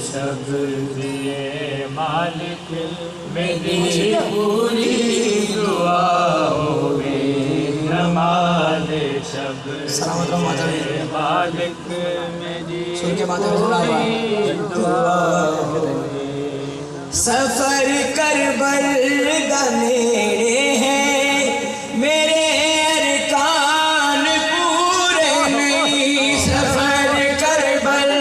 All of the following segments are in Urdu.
شب دیے مالک میری پوری دعاؤں میں نماز شب دیے مالک میری پوری دعاؤں میں سفر کربل کا نیڑے ہے میرے ارکان پورے نہیں سفر کربل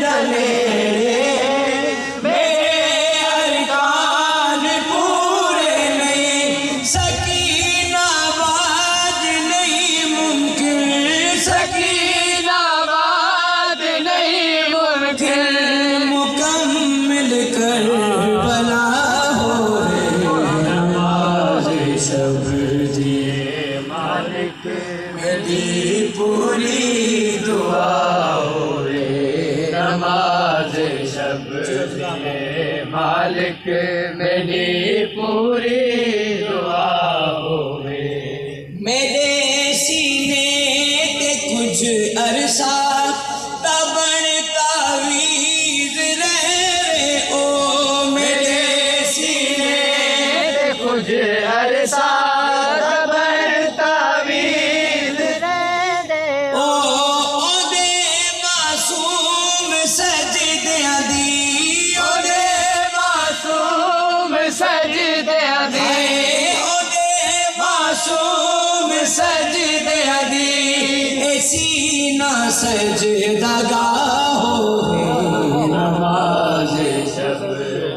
کا نیڑے ہے میرے ارکان پورے نہیں سکینہ باد نہیں ممکن سکینہ باد نہیں ممکن مکمل کر میری پوری دعاؤں میں نماز شب دیے مالک میری پوری دعاؤں میں میرے سینے کے کچھ عرصہ تبڑ تعویذ رہے او میرے سینے کے کچھ عرصہ سجدہ دی ایسی نہ سجدہ گاہ ہوئے نماز شب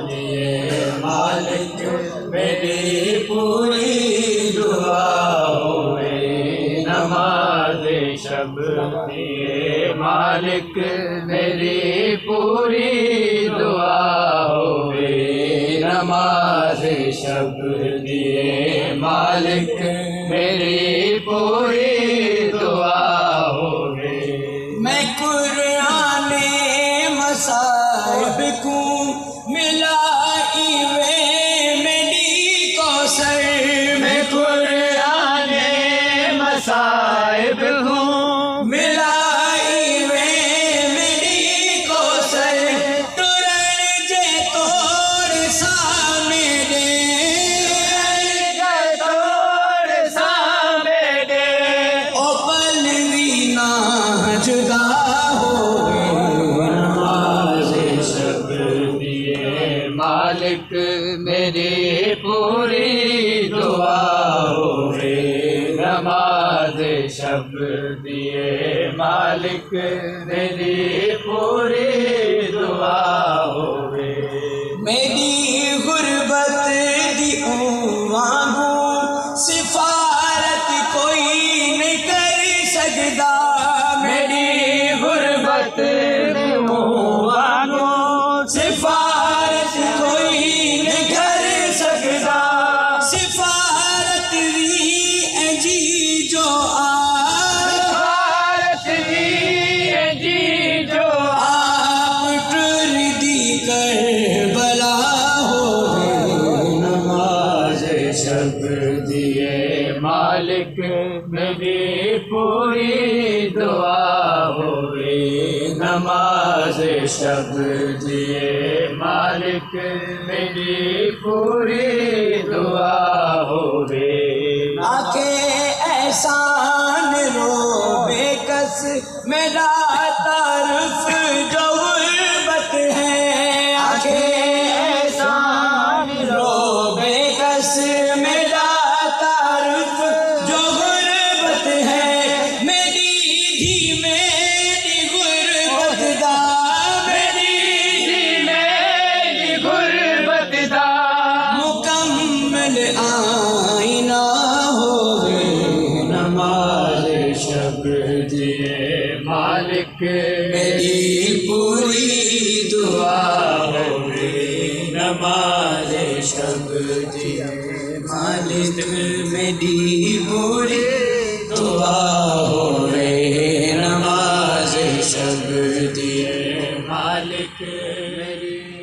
دیے مالک میری پوری دعاؤں میں نماز شب دیے مالک میری پوری دعاؤں میں نماز شب دیے مالک میری پوری دعاؤں میں میں قرآن مصائب کو ملائی وے میری کوثر میں قرآن مصائب کو ملائی وے میری کوثر ٹرن جے توڑ سا میرے جدا ہوئے نماز شب دیے مالک میری پوری دعاؤں میں نماز شب دیے مالک میری پوری دعاؤں میں میری غربت دی مانگوں سفارت کوئی نہیں کر سکتا سفارت کوئی نہیں کر سکتا سفارت بھی جی جو سفارت بھی جی جو آپ ٹر دی کربلا ہوئے نماز شب دیے مالک میری پوری دعاؤں میں نماز شب دیے مالک میری پوری دعاؤں میں آنکھیں احسان رو بے کس میرا تعارف جو غربت ہے آنکھیں احسان رو بے کس میرا تعارف جو غربت ہے میری دھی میری غربت دا میری دھی میری غربت دا مکمل آئینہ ہوئے نماز شب دیے مالک میری پوری دعاؤں میں نماز شب دیے مالک میری پوری دعاؤں میں نماز شب دیے مالک میری